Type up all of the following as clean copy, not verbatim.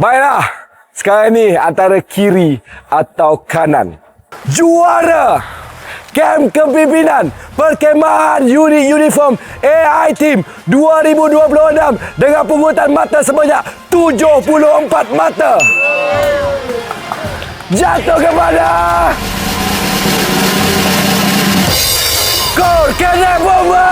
Baiklah, sekarang ni antara kiri atau kanan. Juara Kem Kepimpinan Perkemahan Unit Uniform AI Team 2026 dengan pungutan mata sebanyak 74 mata. Jatuh kepada Kor Cadet Bomba.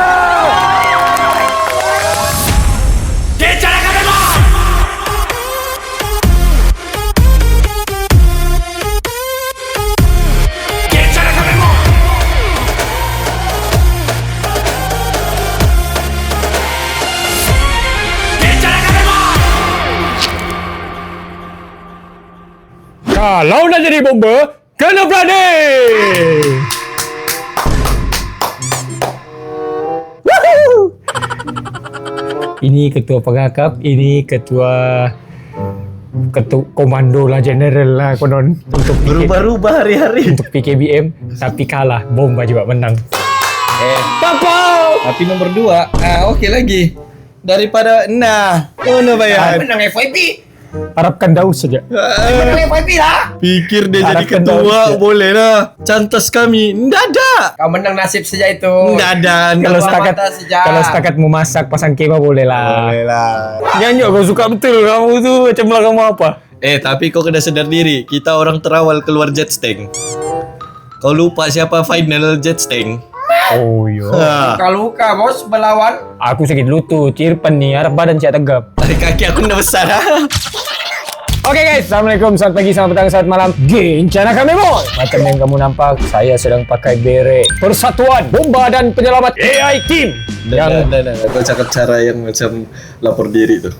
Kalau nak jadi bomba, kena berani! Ini ketua pengakap, ini ketua komando lah, general lah konon. Untuk berubah-ubah hari-hari. Untuk PKBM, tapi kalah. Bomba juga menang. Papau! Tapi nomor 2, okey lagi. Daripada bayar. Menang FYP. Harapkan daus saja. Menang FYP lah. Pikir dia jadi Harapkan ketua daun. boleh lah. Cantas kami. Nggak ada. Kau menang nasib saja itu. Nggak ada. Kalau Dua setakat mata saja. kalau setakat memasak pasang kema boleh lah. Boleh lah. Nyanyi kau suka betul kamu tu macam lah kamu apa? Tapi kau kena sedar diri. Kita orang terawal keluar jet tank. Kau lupa siapa final jet tank? Oh yo. Kalau luka bos berlawan. Aku sakit lutut, Irfan ni harap badan siap tegap. Kaki aku dah besar. Oke guys, Assalamualaikum, selamat pagi, selamat petang, selamat malam. Gencana kami boy. Macam yang kamu nampak, saya sedang pakai beret Persatuan Bomba dan Penyelamat AI Team. Dah. Kau cakap cara yang macam lapor diri tu.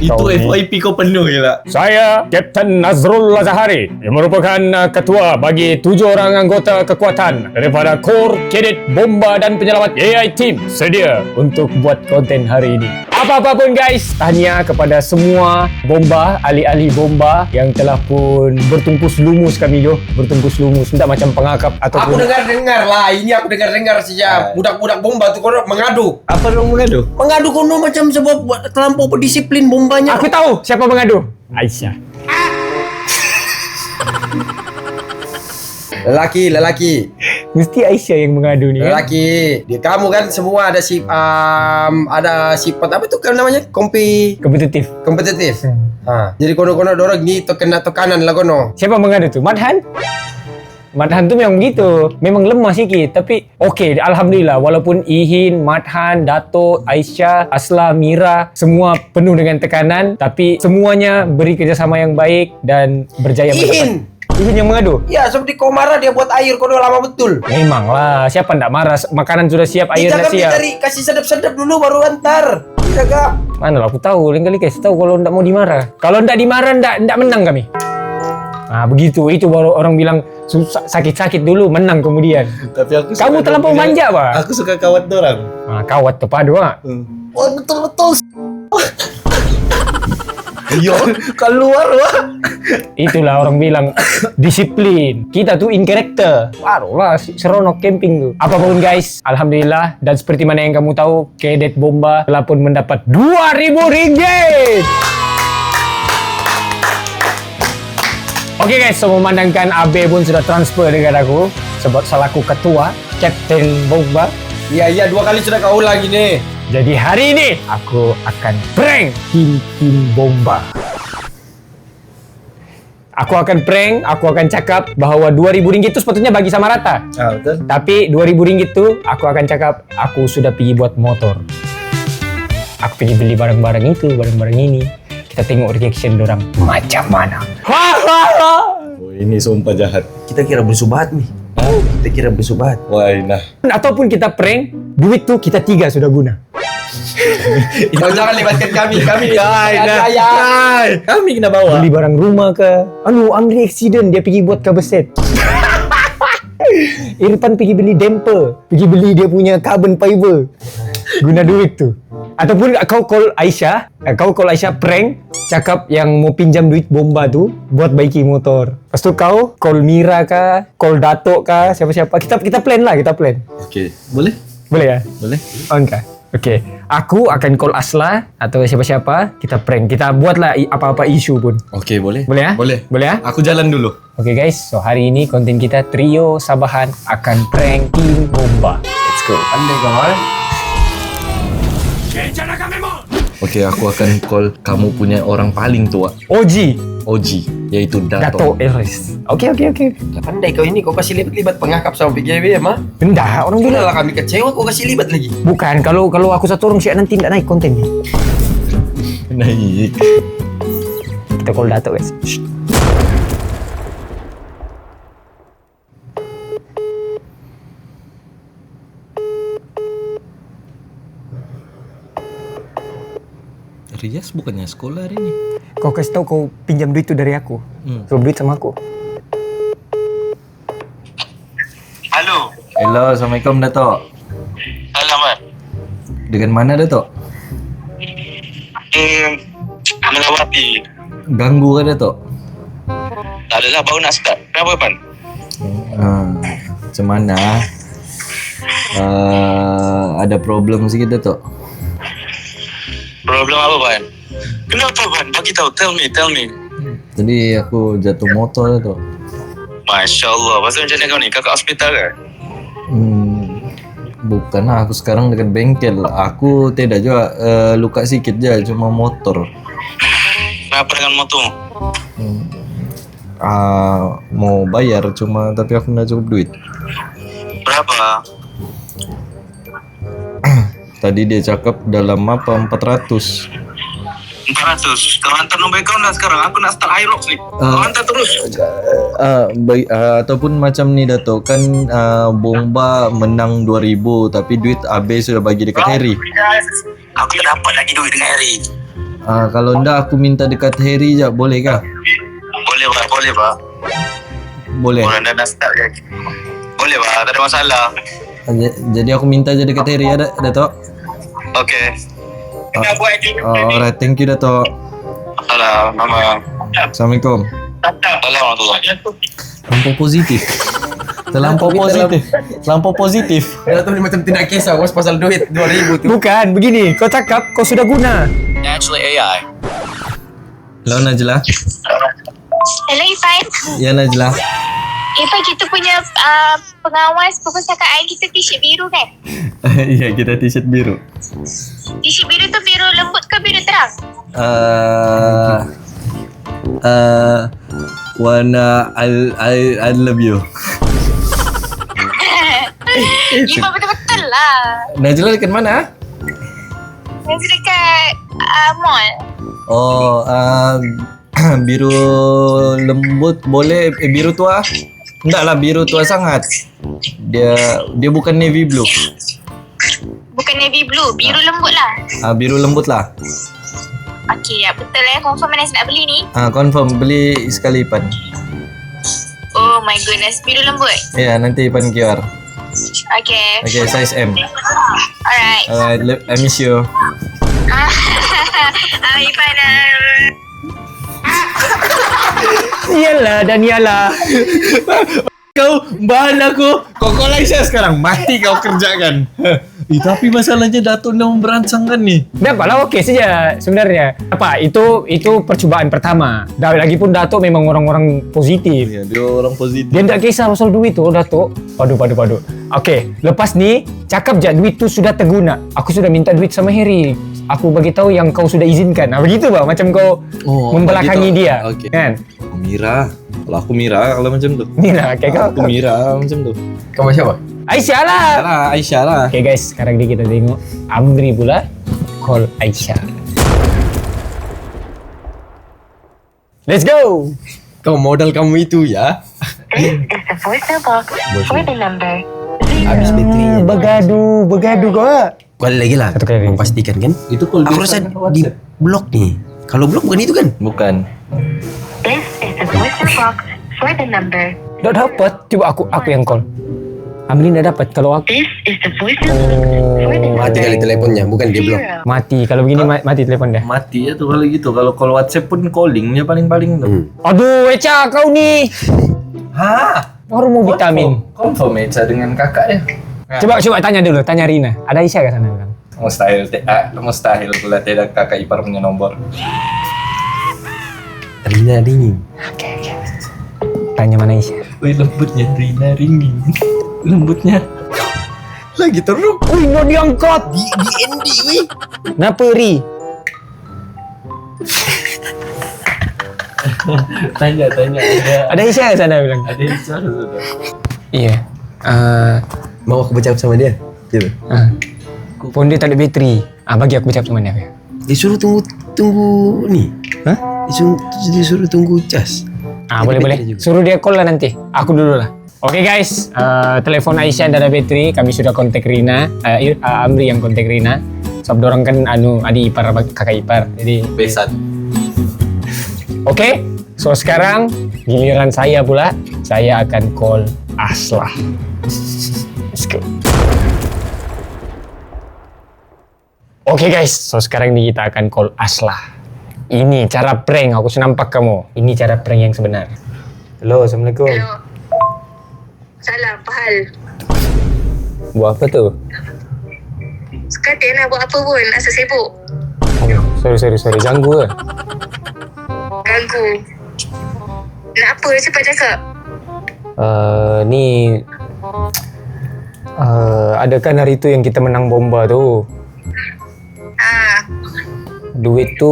Itu Kau ni. FYP kau penuh je lah. Saya Kapten Nazrul Lazahari yang merupakan ketua bagi 7 orang anggota kekuatan daripada Kor Cadet Bomba dan Penyelamat AI Team sedia untuk buat konten hari ini. Apa-apa pun guys, tahniah kepada semua bomba, ahli-ahli bomba yang telah pun bertumpus lumus kami jo. Bertumpus lumus, tidak macam pengakap Aku ataupun dengar-dengar lah. Ini aku dengar-dengar saja. Budak-budak bomba tu kono mengadu. Apa dong mengadu? Mengadu kono macam sebab buat terlampau berdisiplin bombanya. Aku tahu siapa mengadu. Aisyah. Lelaki. Mesti Aisyah yang mengadu ni kan? Lelaki. Kamu kan semua ada ada sifat apa tu kan namanya? Kompetitif. Kompetitif. Jadi kono-kono dorang ni kena tekanan lah kono. Siapa mengadu tu? Madhan? Madhan tu memang begitu. Memang lemah sikit. Tapi okey, Alhamdulillah. Walaupun Ihin, Madhan, Dato', Aisyah, Asla, Mira, semua penuh dengan tekanan. Tapi semuanya beri kerjasama yang baik dan berjaya Ihin yang mengadu? Ya, seperti kau marah dia buat air kono lama betul. Memanglah. Siapa tak marah? Makanan sudah siap, air dah Jangan siap. cari kasih sedap-sedap dulu baru antar. Jaga. Manalah aku tahu. Lain kali kasih tahu kalau tak mau dimarah. Kalau tak dimarah, tak menang kami. Begitu. Itu baru orang bilang susah, sakit-sakit dulu, menang kemudian. Tapi aku Kamu terlampau manja, Pak. Aku suka kawat dorang. Kawat terpadu, Pak. Oh betul-betul. Yo, keluar wah. Itulah orang bilang disiplin. Kita tuh in character. Barulah seronok camping tuh. Apapun guys, Alhamdulillah. Dan seperti mana yang kamu tahu, Cadet Bomba telah pun mendapat RM2.000. Oke guys, so memandangkan Abe pun sudah transfer dengan aku sebab selaku ketua Kapten Bomba. Iya, 2 kali sudah kau ulang ini. Jadi hari ini aku akan prank tim Bomba. Aku akan prank, aku akan cakap bahawa RM2.000 itu sepatutnya bagi sama rata. Betul. Tapi RM2.000 itu aku akan cakap aku sudah pergi buat motor. Aku pergi beli barang-barang itu, barang-barang ini. Kita tengok reaction dorang macam mana. Oh, ini sumpah jahat. Kita kira bersubahat nih. Kita kira bersubahat. Wah, nah. Ataupun kita prank, duit tuh kita 3 sudah guna. Kau jangan libatkan kami. Kami Kami kena bawa. Beli barang rumah ke. Amri accident dia pergi buat cover set. Irfan pergi beli damper, pergi beli dia punya carbon fiber. Guna duit tu. Ataupun kau call Aisyah prank, cakap yang mau pinjam duit bomba tu buat baiki motor. Lepas tu kau call Mira kah, call Dato' kah, siapa-siapa. Kita plan lah, kita plan. Okey, boleh? Boleh ya? Boleh. On kah? Okay, aku akan call Asla atau siapa-siapa. Kita prank. Kita buatlah apa-apa isu pun. Okey, boleh? Boleh ya? Boleh. Boleh ya? Aku jalan dulu. Okay guys, so hari ini konten kita trio Sabahan akan prank King Bomba. Let's go. Pandai kau ha? Okey, aku akan call kamu punya orang paling tua. OG, OG, iaitu Dato Elris. Okay. Pandai kau ini, kau kasih libat-libat pengakap sama PGBM ha? Enggak, orang Bila bilang. lah kami kecewa, kau kasih libat lagi. Bukan, kalau aku satu orang siap nanti tidak naik konten ni. Naik. Kita call Dato guys. Rias bukannya sekolah hari ni? Kau kasih tahu kau pinjam duit tu dari aku. Kau duit sama aku. Halo. Hello, Assalamualaikum Dato'. Alamat. Dengan mana Dato'? Melawati. Ganggu ke Dato'? Tak adalah, baru nak start. Kenapa, Pan? Macam mana? Ada problem sikit Dato'. Problem apa, Pan? Kenapa, Pan? Bagi tahu. Tell me. Tadi aku jatuh motor Dato'. Masya Allah. Pasal macam mana kau ni? Kakak hospital ke? Bukan lah, aku sekarang dekat bengkel. Aku tidak juga luka sikit je, cuma motor. Kenapa dengan motor? Mau bayar cuma tapi aku nak cukup duit. Berapa? Tadi dia cakap dalam apa 400. 400. Kau hantar nombor akaun dah sekarang. Aku nak start Hilux ni. Kau hantar terus. Ataupun macam ni Dato', kan Bomba menang 2000 tapi duit habis sudah bagi dekat Harry. Aku tak dapat lagi duit dengan Harry. Kalau ndak aku minta dekat Harry je, boleh kah? Boleh, Pak. Boleh. Orang dah start kan? Boleh, Pak. Tak ada masalah. Jadi aku minta je dekat Harry ya Dato'. Okay. Kita buat je. Alright, thank you Dato'. Alah, Mama. Assalamualaikum. Assalamualaikum. Terlampau positif. Dato' ni macam tidak kisah, bos pasal duit 2000 tu. Bukan, begini. Kau cakap kau sudah guna. Naturally AI. Hello Najla. Hello Ifan. Ya Najla. Ifan, kita punya pengawas perpustakaan kita t-shirt biru kan? Iya, kita t-shirt biru. T-shirt biru tu biru lembut ke biru terang? Warna I love you. Ifan betul-betul lah. Najla dekat mana? Yang dekat mall. Oh, biru lembut boleh, biru tua? Enggak lah, biru tua sangat. Dia bukan navy blue. Bukan navy blue, biru lembut lah. Biru lembut lah. Okey, ya betul confirm Anas nak beli ni. Confirm beli sekali Ipan. Oh my goodness, biru lembut. Ya, nanti Ipan QR. Okay. Okay, size M. Alright. Alright, I miss you. Ifan, Iyalah dan iyalah. Kau bahan aku. Kau lagi saya sekarang. Mati kau kerjakan. Tapi masalahnya Dato' nak merancangkan ni. Dapat lah, okey saja sebenarnya. Apa, itu percubaan pertama. Dah lagi pun Dato memang orang-orang positif. Ya, dia orang positif. Dia tak kisah pasal duit tu, Dato. Padu. Okey, lepas ni cakap je duit tu sudah terguna. Aku sudah minta duit sama Harry. Aku bagi tahu yang kau sudah izinkan. Begitu bah, macam kau membelakangi begitu. dia. Okey. Kan? Mira. Kalau aku Mira kalau macam tu. Ni lah kayak kau. Aku Mira macam tu. Kau siapa? Aisyah lah. Alah, Aisyah lah. Okay guys, sekarang ni kita tengok Amri pula call Aisyah. Let's go. Kau modal kamu itu ya? This is the voicemail box for the number. Habis baterinya. Bergaduh kau lah. Kau ada lagi lah. Satu kali. Kau pastikan kan? Itu call Aku rasa di blok ni. Kalau blok bukan itu kan? Bukan. This is the voicemail box for the number. Tak dapat. Cuba aku yang call. Amri dah dapat kalau aku. This is the voicemail box for the number. Mati kali teleponnya, bukan di blok. Mati. Kalau begini mati telefon dah. Mati ya tuh kalau gitu. Kalau call WhatsApp pun callingnya paling-paling tuh. Aduh, Eca kau ni. Hah? Baru mau vitamin. Confirm Eca dengan kakak ya. Coba tanya dulu, tanya Rina. Ada Aisyah ke sana kan? Mustahil pula tidak kakak ipar punya nomor. Rina dingin. Tanya mana Isya? Wih, lembutnya Rina ringing. Lembutnya. Lagi terus. Wih, mau diangkat. Di ND weh. Kenapa Ri? Tanya. Ada Isya sana bilang. Ada yang salah. Iya. Mau aku bercakap sama dia? Gitu. Phone dia tak ada bateri. Bagi aku bercakap sama dia. Disuruh tunggu ni. Hah? Disuruh tunggu cas. Boleh. Suruh dia call lah nanti. Aku dulu lah. Oke guys, telepon Aisyah dah ada bateri. Kami sudah kontak Rina. Amri yang kontak Rina. Sebab dorang kan adik ipar, kakak ipar. Jadi Besan. Oke, so sekarang giliran saya pula. Saya akan call Aslah. Let's go. Oke guys, so sekarang ini kita akan call Aslah. Ini cara prank, aku senampak kamu. Ini cara prank yang sebenar. Halo, Assalamualaikum. Hello. Salam, Pahal. Buat apa tu? Sekarang nak buat apa pun, asal sibuk. Oh, sorry. Ganggu ke? Ganggu. Nak apa? Cepat cakap. Ada kan hari tu yang kita menang bomba tu. Duit tu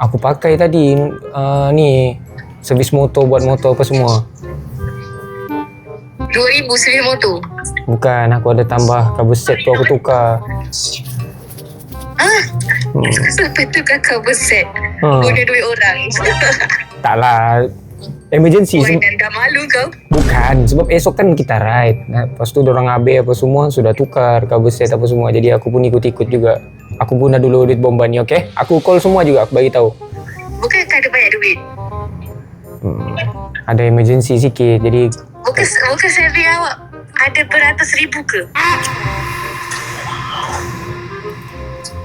aku pakai tadi servis motor, buat motor apa semua. 2,000 servis motor. Bukan, aku ada tambah kabel set tu aku tukar. Sampai tu kakak berset. Ha. Guna duit orang. Taklah, emergency. Wah, dah malu kau. Bukan, sebab esok kan kita ride. Lepas tu dorang AB apa semua sudah tukar kabel set apa semua. Jadi aku pun ikut-ikut juga. Aku guna dulu duit bomba ni, okey? Aku call semua juga, aku bagi tahu. Bukan kau ada banyak duit. Ada emergency sikit, jadi Bukan servis awak ada beratus ribu ke?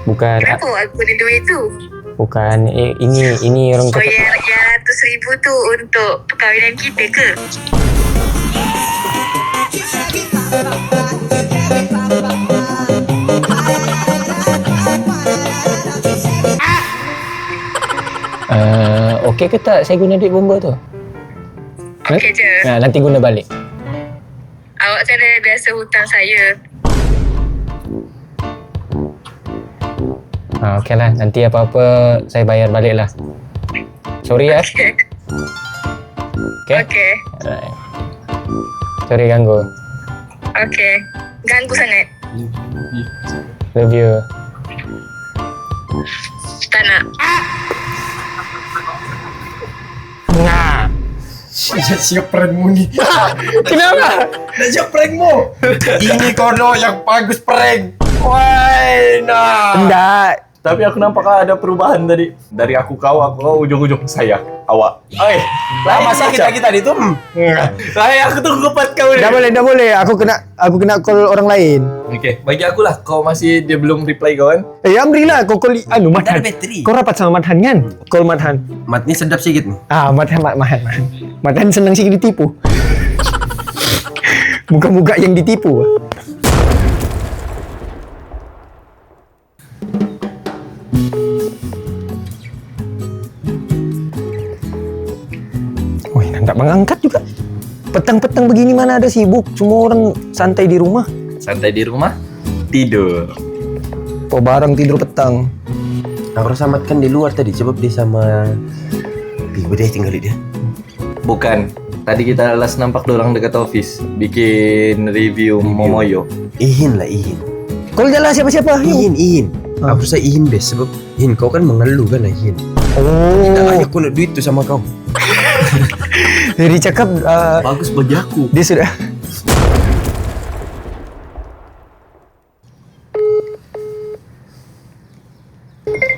bukan. Kenapa awak guna duit tu? Bukan, ini orang Oh, cakap. yang ratus ribu tu untuk perkahwinan kita ke? Okey ke tak saya guna duit bomba tu? Okey je. Nanti guna balik. Awak sana biasa hutang saya. Okey lah, nanti apa-apa saya bayar balik lah. Sorry ya. Okey. Okey? Okey. Alright. Sorry ganggu. Okey. Ganggu sangat. Love you. Tak nak. Nah. Siap prankmu ni. Kenapa? Dah siap prankmu. Ini kono yang bagus prank. Why nah. Enggak. Tapi aku nampak ada perubahan tadi. Dari aku kau ujung-ujung saya awak. Oi, Lama sakit kita di tu. Saya aku tunggu part kau ni. Dah boleh. Aku kena call orang lain. Okey, bagi aku lah. Kau masih dia belum reply kau kan? Amri lah, kau call Madhan. Ada bateri. Kau rapat sama Madhan kan? Call Madhan. Mat ni sedap sikit ni. Madhan senang sikit ditipu. Muka-muka yang ditipu. Wih, tak mengangkat juga. Petang-petang begini mana ada sibuk. Semua orang santai di rumah. Santai di rumah, tidur. Barang tidur petang. Aku rasa Mat kan di luar tadi sebab dia sama Ibu dia tinggal dia. Bukan. Tadi kita last nampak dorang dekat office bikin review Momoyo. Ihin. Call je lah siapa-siapa. Ihin. Aku rasa Ihin best sebab Ihin kau kan mengeluh kan Ihin. Oh. Aku nak duit tu sama kau. Jadi cakap Bagus bagi aku. dia sudah.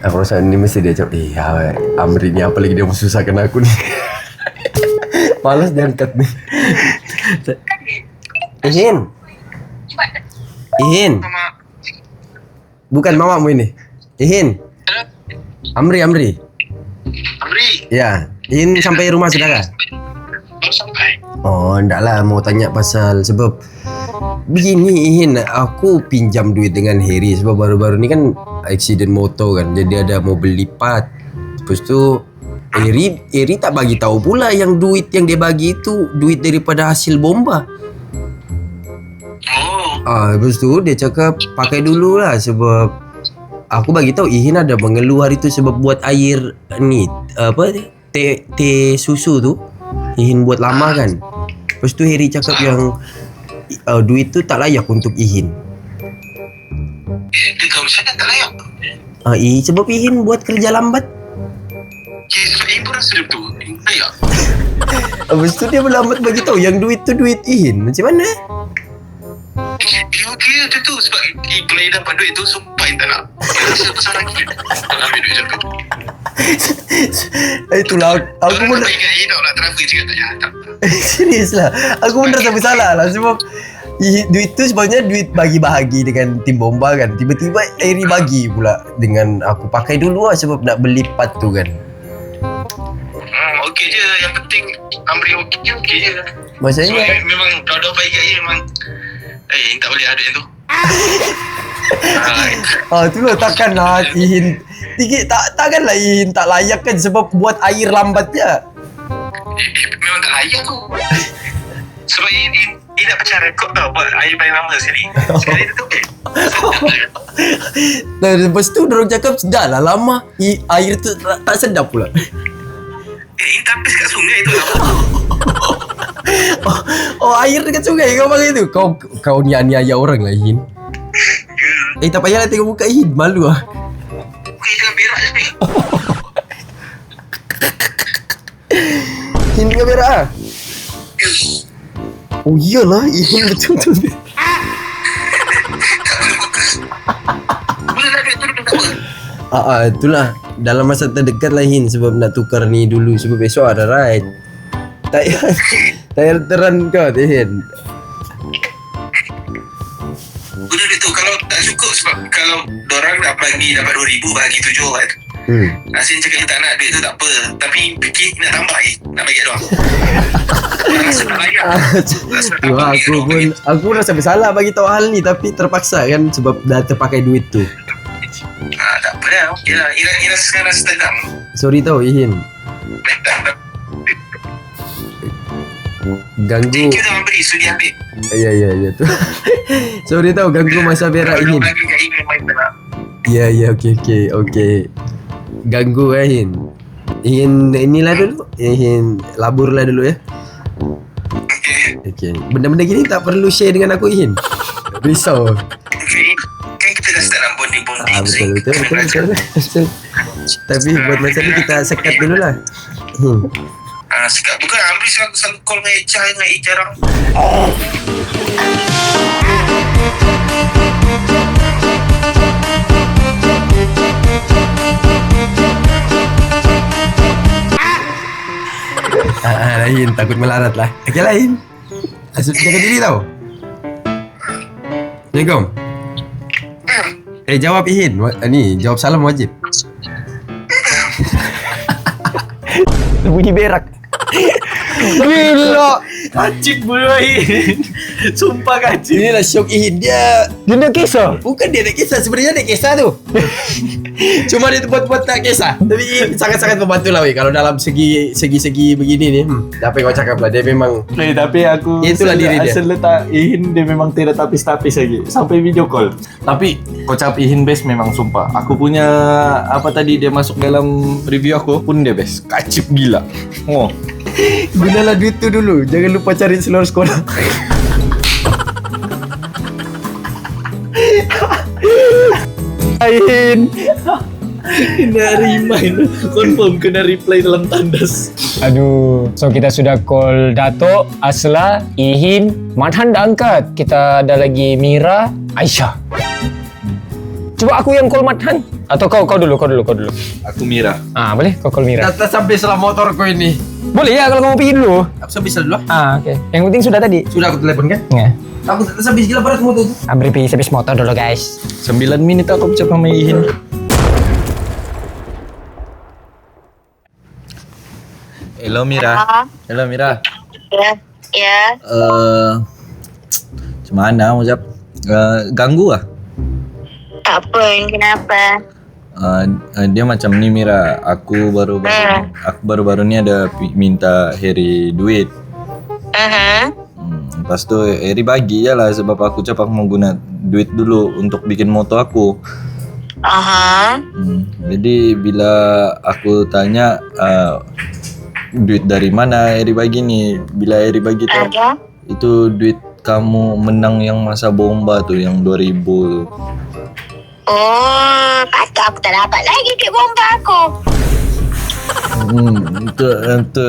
Aku rasa ni mesti dia cakap, Amri ni apa lagi dia mau susahkan aku ni. Malas dia angkat ni. Ihin. Bukan mamamu ini. Ihin. Amri. Amri, Ya, Ihin sampai rumah sudah kah? belum sampai. Oh, enggak lah mau tanya pasal sebab Begini Ihin, aku pinjam duit dengan Harry sebab baru-baru ni kan accident motor kan. Jadi ada mobil lipat. Lepas tu Harry tak bagi tahu pula yang duit yang dia bagi itu duit daripada hasil bomba. Lepas tu dia cakap pakai dulu lah sebab aku bagi tahu Ihin ada mengeluh hari tu sebab buat air ni apa teh susu tu Ihin buat lama kan. Lepas tu Harry cakap yang duit tu tak layak untuk Ihin. Dia kau macam tak layak. Sebab Ihin buat kerja lambat. Sebab ibu rasa dia tu layak. Lepas tu dia berlambat bagi tahu yang duit tu duit Ihin. Macam mana? Dia macam tu sebab kalau dia dapat duit tu sumpah yang tak nak. Dia rasa besar lagi. Tak ambil duit macam tu. Itulah aku pun tak ingat hidup lah travel cakap tak tak. serius lah. Aku pun rasa bersalah lah sebab duit tu sebenarnya duit bagi-bahagi dengan tim bomba kan. Tiba-tiba Harry bagi pula dengan aku pakai dulu lah sebab nak beli part tu kan. Okey je. Yang penting Amri okey je. Maksudnya memang doa-doa baik kat dia memang tak boleh ada yang tu. Itulah takkanlah Ihin takkanlah Ihin tak layak kan sebab buat air lambat je. Memang tak layak tu. Sebab ini nak pecah rekod tau buat air paling lama sekali. Sekali tu okey. Dan lepas tu dorang cakap dah lah lama air tu tak sedap pula. Ini tapis kat sungai tu lah. Air dekat sungai kau pakai tu. Kau niaya orang lah Ihin. Tak payahlah tengok muka Ihin, malu lah. Okey jangan berak je ni. Ihin tengah berak lah. Oh iyalah Ihin betul-betul. Boleh lah duit tu tak apa. Itulah dalam masa terdekat lah Ihin sebab nak tukar ni dulu sebab besok ada ride. Tak payah teran kau Ihin. Udah duit tu kalau tak cukup sebab kalau dorang nak bagi dapat 2,000 bagi 7 kan. Asin cakap tak nak duit tu tak apa. Tapi fikir nak tambah nak bagi dorang. Rasa tak layak. Aku rasa bersalah bagi tahu hal ni tapi terpaksa kan sebab dah terpakai duit tu. Tak apa dah. Okey lah. Ira sekarang rasa tegang. Sorry tau Ihin. Ganggu. Thank you dah beri sudi ambil. Ya tu. Sorry tau ganggu masa berak Ihin. Bagi kat Ihin main tak nak. Ya okey. Ganggu Ihin. Ihin inilah dulu. Ihin laburlah dulu ya. Okey. Benda-benda gini tak perlu share dengan aku Ihin. Risau. Kan kita dah start nak bonding. Betul. Tapi buat masa ni kita sekat dulu lah. Sekat bukan Amri selalu call dengan Echa dengan jarang. Lain takut melarat lah. Okey lain. Asyik jaga diri tau. Assalamualaikum. Jawab Ihin. Ni jawab salam wajib. Bunyi berak. Gila. Kacik pula Ihin. Sumpah kacik. Inilah syok Ihin. Dia nak kisah. bukan dia nak kisah. Sebenarnya dia kisah tu. Cuma dia buat tak kisah. Tapi Ihin sangat-sangat membantu lah weh. Kalau dalam segi begini ni. Apa yang kau cakap lah. Dia memang Tapi aku itulah diri dia. asal letak Ihin dia memang tidak tapis-tapis lagi. Sampai video call. Tapi kocap Ihin best memang sumpah. Aku punya apa tadi dia masuk dalam review aku pun dia best. Kacip gila. gunalah duit tu dulu. Jangan lupa cari seluar sekolah. Ihin. Kena remind. Confirm kena reply dalam tandas. Aduh. So kita sudah call Dato', Asla, Ihin, Madhan dah angkat. Kita ada lagi Mira, Aisyah. Coba aku yang call Madhan. Atau kau dulu. Aku Mira. Boleh? Kau call Mira. Tak sampai salah motor kau ini. Boleh ya kalau kau mau pergi dulu. Aku bisa dulu. Okey. Yang penting sudah tadi. Sudah aku telepon kan? Ya. Aku habis gila berat motor tu. Ambil pergi servis motor dulu guys. 9 minit aku bicara sama Ihin. Hello Mira. Ah, Hello Mira. ya. Macam Mana Mujab? Ganggu lah. Tak pun, kenapa? Dia macam ni Mira, aku baru-baru ni ada minta Harry duit. Lepas tu Harry bagi je lah sebab aku cakap aku mau guna duit dulu untuk bikin motor aku. Jadi bila aku tanya duit dari mana Harry bagi ni, bila Harry bagi tu itu duit kamu menang yang masa bomba tu yang 2000 tu. Oh, patut aku tak dapat lagi duit bomba aku. Itu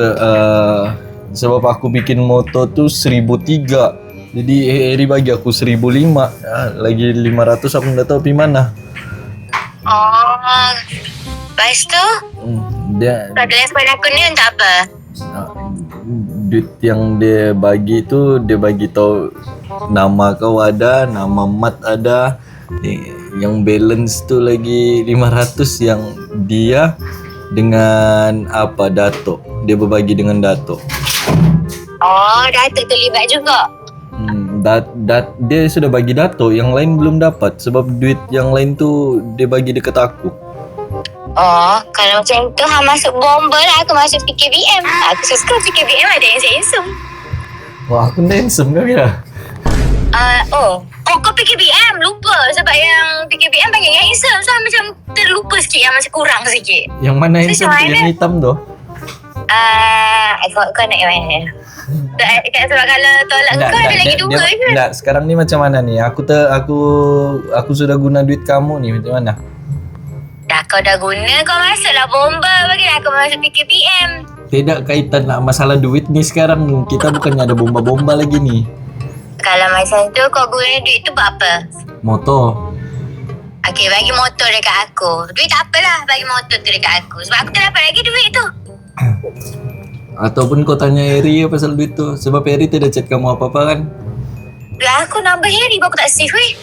sebab aku bikin motor tu 1,300. Jadi Harry bagi aku 1,500. Lagi 500 aku tak tahu pergi mana. Oh, lepas tu Dia telefon aku ni untuk apa? duit yang dia bagi tu, dia bagi tahu nama kau ada, nama Mat ada, yang balance tu lagi 500 yang dia dengan apa Dato'. Dia berbagi dengan Dato'. Oh, Datuk terlibat juga. Dia sudah bagi Dato', yang lain belum dapat sebab duit yang lain tu dia bagi dekat aku. Oh, kalau macam tu hang masuk bomba lah, aku masuk PKBM. Aku suka PKBM ada yang handsome. Wah, aku handsome ke Mira? Kau PKBM lupa sebab yang PKBM banyak yang handsome. So macam terlupa sikit yang macam kurang sikit. Yang mana handsome tu? Macam Yang hitam tu? Kau nak yang mana? Sebab kalau tolak kau ada lagi dua je. Tak, sekarang ni macam mana ni? Aku sudah guna duit kamu ni, macam mana? Dah kau dah guna, kau masuklah bomba. Bagi aku masuk PKBM. Tidak kaitan nak masalah duit ni sekarang. Kita bukannya ada bomba-bomba lagi ni. Kalau macam tu kau guna duit tu buat apa? Motor. Okey, bagi motor dekat aku. Duit tak apalah, bagi motor tu dekat aku. Sebab aku tak dapat lagi duit tu. Ataupun kau tanya Harry pasal duit tu. Sebab Harry tidak chat kamu apa-apa kan? Lah aku number Harry pun aku tak save weh.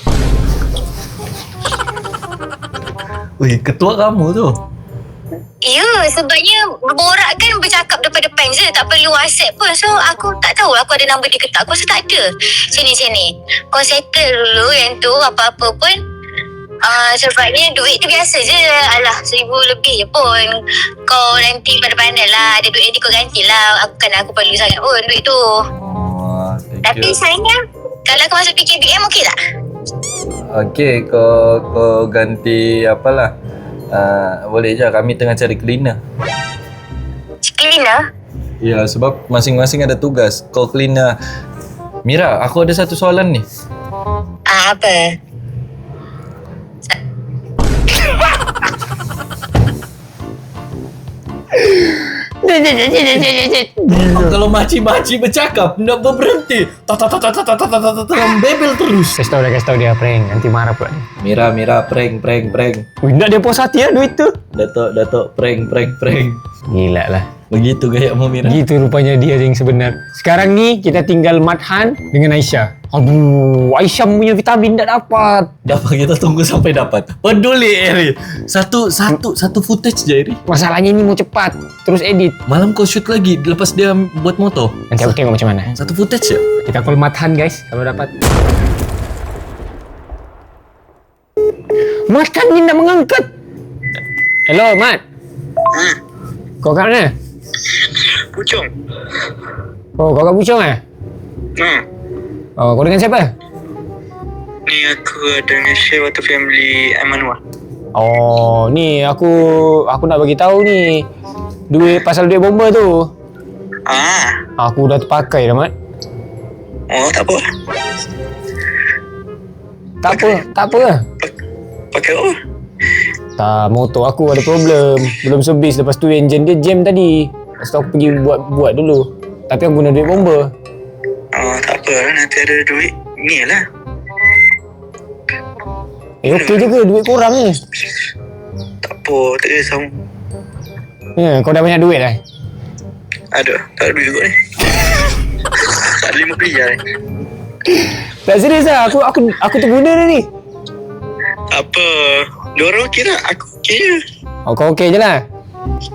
Weh, ketua kamu tu. Ya, sebabnya berborak kan bercakap depan-depan je. Tak perlu WhatsApp pun. So aku tak tahu aku ada number dia ke tak. Aku rasa tak ada. Sini. Kau settle dulu yang tu apa-apa pun. Sebabnya duit tu biasa je. Alah, 1,000 lebih je pun. Kau nanti pandai-pandai lah. Ada duit nanti kau gantilah. Aku perlu sangat pun duit tu. Oh, Tapi sayangnya, kalau aku masuk PKBM okey tak? Okey, kau ganti apalah. Boleh je, kami tengah cari cleaner. Cleaner? Ya, sebab masing-masing ada tugas. Kau cleaner. Mira, aku ada satu soalan ni. Apa? Kalau maci-maci bercakap, nak berberhenti. Bebel terus. Kasih tahu dia prank. Nanti marah pula dia. Mira, prank. Wih, nak dia puas hati lah duit tu. Dato', prank. Gila lah. Begitu gayamu Mira. Gitu rupanya dia yang sebenar. Sekarang ni kita tinggal Mathan dengan Aisyah. Aduh, Aisyah punya vitamin tak dapat. Dapat, kita tunggu sampai dapat. Peduli Eri. Satu footage je Eri. Masalahnya ni mau cepat. Terus edit. Malam kau shoot lagi lepas dia buat moto. Nanti aku tengok macam mana. Satu footage je. Kita call Mathan guys kalau dapat. Mathan ni nak mengangkat. Hello Mat. Kau kat mana? Pucung. Oh, kau kat Puchong eh? Oh, kau dengan siapa? Ni aku dengan Chef atau family Aimanwah. Oh, ni aku nak bagi tahu ni. Pasal duit bomba tu. Aku dah terpakai dah, Mat. Oh, tak apa. Tak apa lah. Pakai apa? Tak, motor aku ada problem. Belum servis, lepas tu enjin dia jam tadi. Lepas tu aku pergi buat dulu. Tapi aku guna duit bomba. Oh, tak apa lah. Nanti ada duit. Ni lah. Okey je ke duit kurang ni? Tak apa. Tak kisah. Ya, kau dah banyak duit lah. Ada. Tak ada duit kot ni. Tak ada 5 riyal ni. Tak serius lah. Aku terguna dah ni. Tak apa. Diorang okey tak? Aku okey je. Oh, kau okey je lah.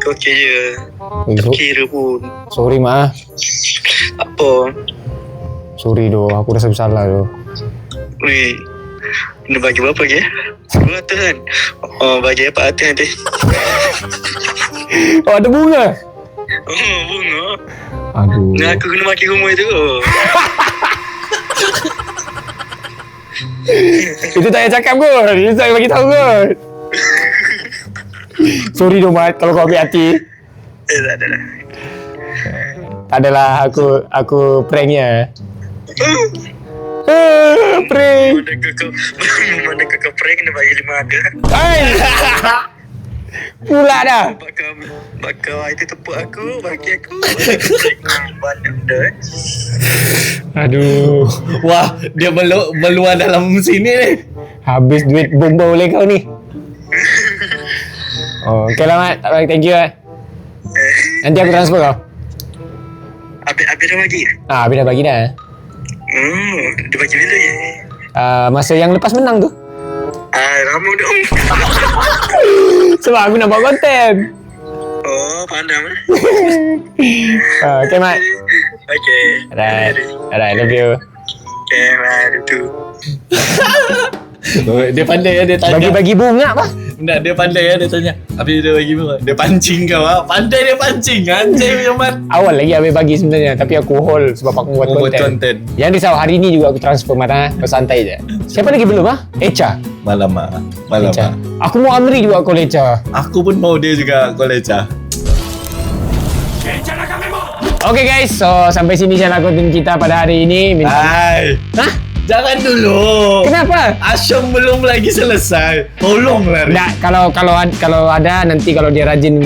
Kau okey je. Tak kira pun. Sorry mak. Tak apa. Sorry doh, aku rasa bersalah doh. Weh, nak bagi berapa je? 200 kan? Oh, bagi 400 nanti. Oh, ada bunga. Oh, bunga. Aduh. Nak aku kena maki rumah tu. Itu tak payah cakap kot. Itu tak payah bagi tahu kot. Sorry dong Mat kalau kau ambil hati. Tak ada lah. Tak adalah aku pranknya. Prank. Mana kau prank nak bagi 500. Hai. Pula dah. Bakal itu tepuk aku, bagi aku. Banyak benda. Aduh. Wah, dia meluar dalam sini ni. Habis duit bomba oleh kau ni. Oh, okay lah Mat. Thank you eh. Nanti aku transfer kau. Habis dah bagi? Habis dah bagi dah. Dia bagi bila je? Masa yang lepas menang tu. Lama dong. Sebab aku nak buat konten. Oh, pandang. Okay Mat. Okay. Alright, love you. Okay, mari tu. Dia pandai ya, dia tanya. Bagi-bagi bunga apa? Enggak, dia pandai ya, dia tanya. Habis dia bagi apa? Dia pancing kau ah. Pandai dia pancing. Anjay punya Mat. Awal lagi habis bagi sebenarnya, tapi aku hold sebab aku buat konten. Yang risau hari ni juga aku transfer Mat bersantai je. Siapa lagi belum Echa. Malam ah. Malam Echa. ah. Aku mau Amri juga call Echa. Aku pun mau dia juga koleca. Okay guys, so sampai sini channel konten kita pada hari ini. Hai. Hah? Jangan dulu. Kenapa? Asyam belum lagi selesai. Tolonglah. Enggak, kalau ada nanti kalau dia rajin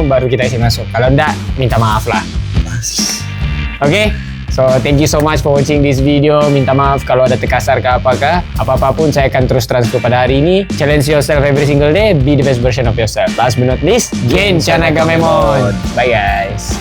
baru kita isi masuk. Kalau enggak, minta maaf lah. Okay? So thank you so much for watching this video. Minta maaf kalau ada terkasar ke apakah. Apa-apa pun saya akan terus transfer pada hari ini. Challenge yourself every single day. Be the best version of yourself. Last but not least, Gen Chanagamemon. Bye guys.